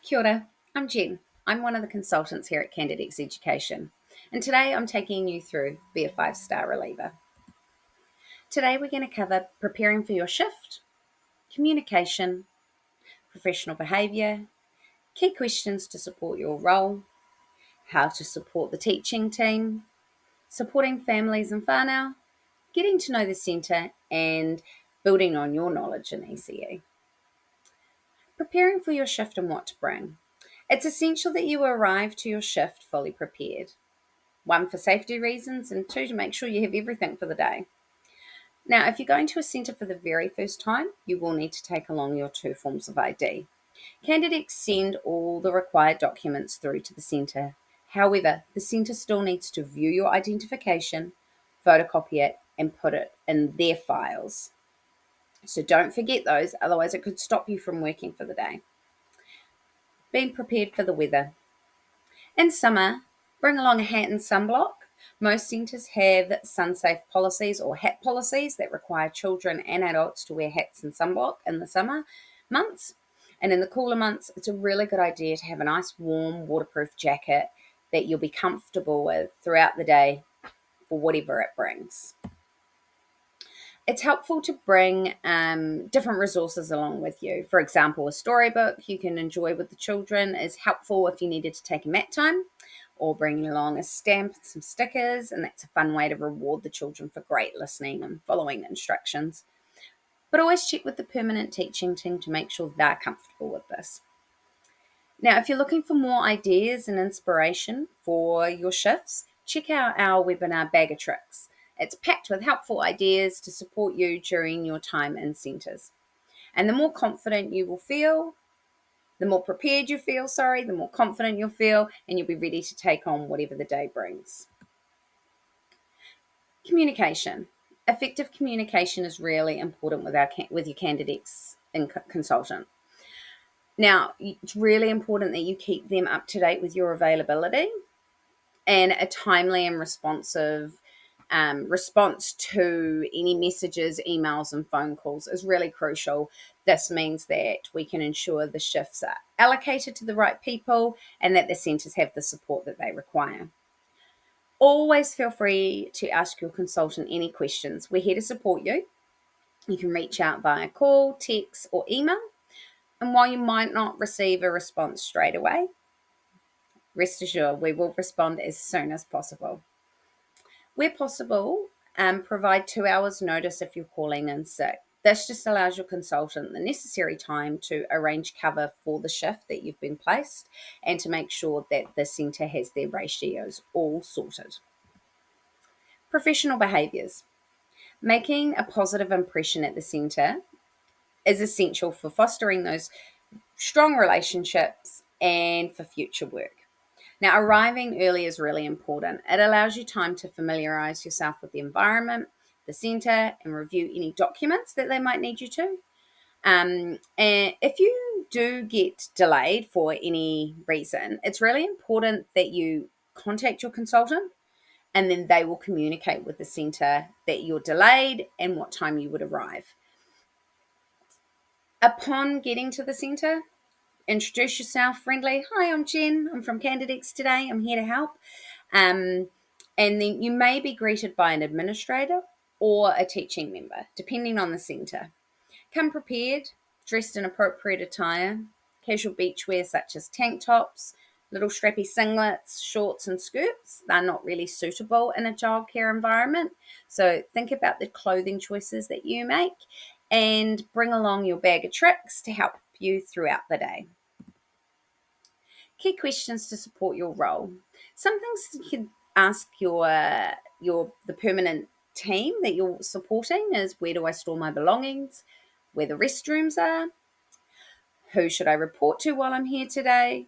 Kia ora, I'm Jen. I'm one of the consultants here at Candidex Education, and today I'm taking you through Be a 5-Star Reliever. Today we're going to cover preparing for your shift, communication, professional behaviour, key questions to support your role, how to support the teaching team, supporting families and whānau, getting to know the centre, and building on your knowledge in ECE. Preparing for your shift and what to bring. It's essential that you arrive to your shift fully prepared. One, for safety reasons, and two, to make sure you have everything for the day. Now, if you're going to a centre for the very first time, you will need to take along your 2 forms of ID. Candidex send all the required documents through to the centre. However, the centre still needs to view your identification, photocopy it, and put it in their files. So don't forget those, otherwise it could stop you from working for the day. Being prepared for the weather. In summer, bring along a hat and sunblock. Most centres have sun-safe policies or hat policies that require children and adults to wear hats and sunblock in the summer months. And in the cooler months, it's a really good idea to have a nice warm waterproof jacket that you'll be comfortable with throughout the day for whatever it brings. It's helpful to bring different resources along with you. For example, a storybook you can enjoy with the children is helpful if you needed to take a mat time, or bringing along a stamp and some stickers, and that's a fun way to reward the children for great listening and following instructions. But always check with the permanent teaching team to make sure they're comfortable with this. Now, if you're looking for more ideas and inspiration for your shifts, check out our webinar Bag of Tricks. It's packed with helpful ideas to support you during your time in centres. And the more confident you will feel, the more prepared you feel, the more confident you'll feel, and you'll be ready to take on whatever the day brings. Communication. Effective communication is really important with your candidates and consultant. Now, it's really important that you keep them up to date with your availability, and a timely and responsive response to any messages, emails, and phone calls is really crucial. This means that we can ensure the shifts are allocated to the right people and that the centres have the support that they require. Always feel free to ask your consultant any questions. We're here to support you. You can reach out via call, text, or email. And while you might not receive a response straight away, rest assured we will respond as soon as possible. Where possible, provide 2 hours notice if you're calling in sick. This just allows your consultant the necessary time to arrange cover for the shift that you've been placed and to make sure that the centre has their ratios all sorted. Professional behaviours. Making a positive impression at the centre is essential for fostering those strong relationships and for future work. Now, arriving early is really important. It allows you time to familiarise yourself with the environment, the centre, and review any documents that they might need you to. And if you do get delayed for any reason, it's really important that you contact your consultant, and then they will communicate with the centre that you're delayed and what time you would arrive. Upon getting to the centre, introduce yourself friendly. Hi, I'm Jen. I'm from Candidex today. I'm here to help. And then you may be greeted by an administrator or a teaching member, depending on the centre. Come prepared, dressed in appropriate attire, casual beachwear such as tank tops, little strappy singlets, shorts and skirts. They're not really suitable in a childcare environment. So think about the clothing choices that you make and bring along your bag of tricks to help you throughout the day. Key questions to support your role. Some things you can ask the permanent team that you're supporting is: where do I store my belongings? Where the restrooms are? Who should I report to while I'm here today?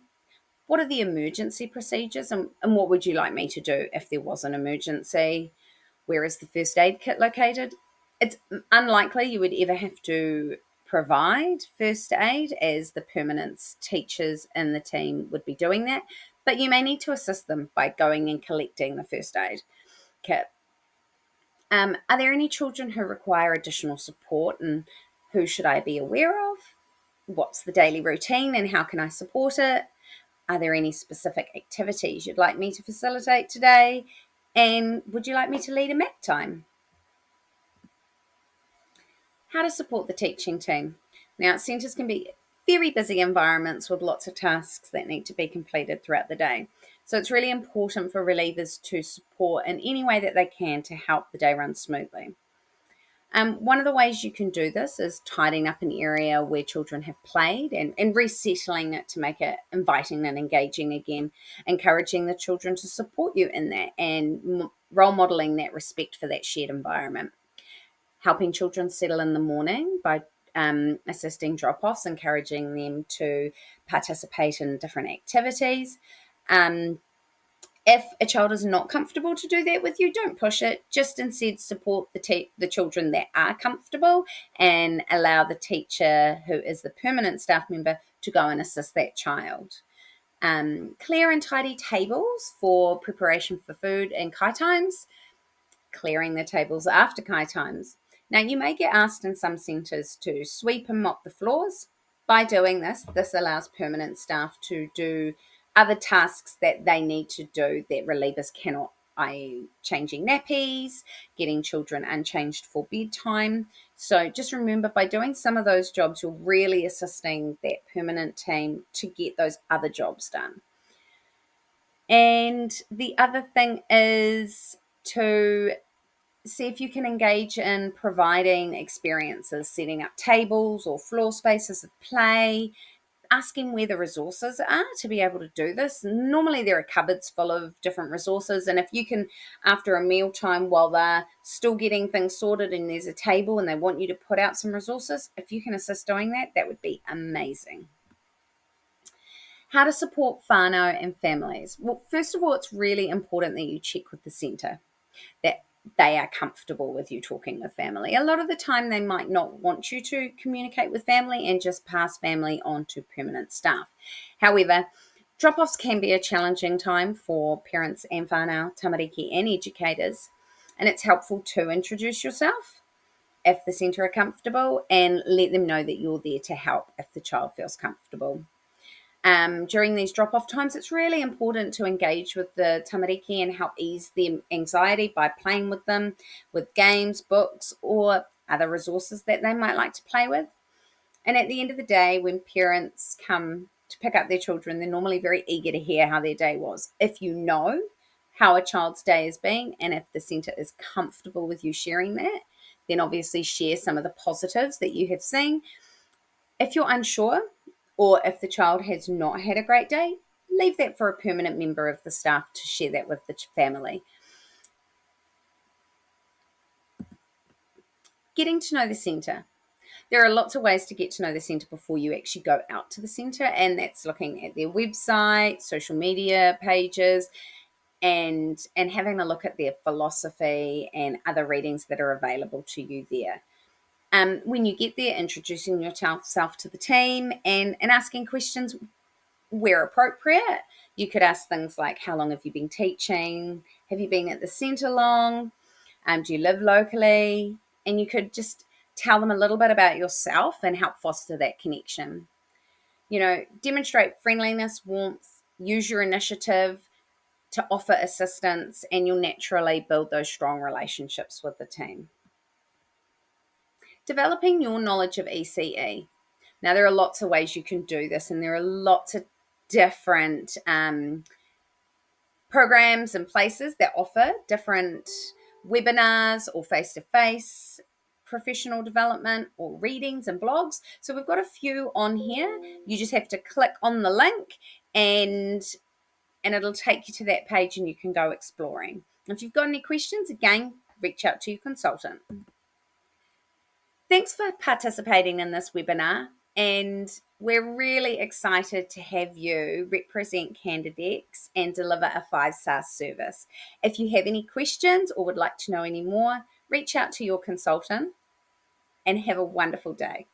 What are the emergency procedures, and what would you like me to do if there was an emergency? Where is the first aid kit located? It's unlikely you would ever have to provide first aid, as the permanent teachers in the team would be doing that, but you may need to assist them by going and collecting the first aid kit. Are there any children who require additional support, and who should I be aware of? What's the daily routine and how can I support it? Are there any specific activities you'd like me to facilitate today? And would you like me to lead a MAC time? How to support the teaching team. Now, centres can be very busy environments with lots of tasks that need to be completed throughout the day. So it's really important for relievers to support in any way that they can to help the day run smoothly. One of the ways you can do this is tidying up an area where children have played and resettling it to make it inviting and engaging again, encouraging the children to support you in that and role modelling that respect for that shared environment. Helping children settle in the morning by assisting drop-offs, encouraging them to participate in different activities. If a child is not comfortable to do that with you, don't push it. Just instead support the children that are comfortable and allow the teacher, who is the permanent staff member, to go and assist that child. Clear and tidy tables for preparation for food and kai times. Clearing the tables after kai times. Now, you may get asked in some centres to sweep and mop the floors. By doing this, this allows permanent staff to do other tasks that they need to do that relievers cannot, i.e. changing nappies, getting children unchanged for bedtime. So just remember, by doing some of those jobs, you're really assisting that permanent team to get those other jobs done. And the other thing is to see if you can engage in providing experiences, setting up tables or floor spaces of play, asking where the resources are to be able to do this. Normally there are cupboards full of different resources, and if you can, after a meal time while they're still getting things sorted and there's a table and they want you to put out some resources, if you can assist doing that, that would be amazing. How to support whānau and families. Well, first of all, it's really important that you check with the centre that they are comfortable with you talking with family. A lot of the time they might not want you to communicate with family and just pass family on to permanent staff. However, drop-offs can be a challenging time for parents and whānau, tamariki and educators, and it's helpful to introduce yourself if the centre are comfortable and let them know that you're there to help if the child feels comfortable. During these drop-off times, it's really important to engage with the tamariki and help ease their anxiety by playing with them with games, books, or other resources that they might like to play with. And at the end of the day, when parents come to pick up their children, they're normally very eager to hear how their day was. If you know how a child's day has been and if the centre is comfortable with you sharing that, then obviously share some of the positives that you have seen. If you're unsure, or if the child has not had a great day, leave that for a permanent member of the staff to share that with the family. Getting to know the centre. There are lots of ways to get to know the centre before you actually go out to the centre, and that's looking at their website, social media pages, and having a look at their philosophy and other readings that are available to you there. When you get there, introducing yourself to the team and asking questions where appropriate. You could ask things like, how long have you been teaching? Have you been at the centre long? Do you live locally? And you could just tell them a little bit about yourself and help foster that connection. Demonstrate friendliness, warmth, use your initiative to offer assistance, and you'll naturally build those strong relationships with the team. Developing your knowledge of ECE. Now, there are lots of ways you can do this, and there are lots of different programs and places that offer different webinars or face-to-face professional development or readings and blogs. So we've got a few on here. You just have to click on the link and it'll take you to that page and you can go exploring. If you've got any questions, again, reach out to your consultant. Thanks for participating in this webinar, and we're really excited to have you represent Candidex and deliver a 5-star service. If you have any questions or would like to know any more, reach out to your consultant and have a wonderful day.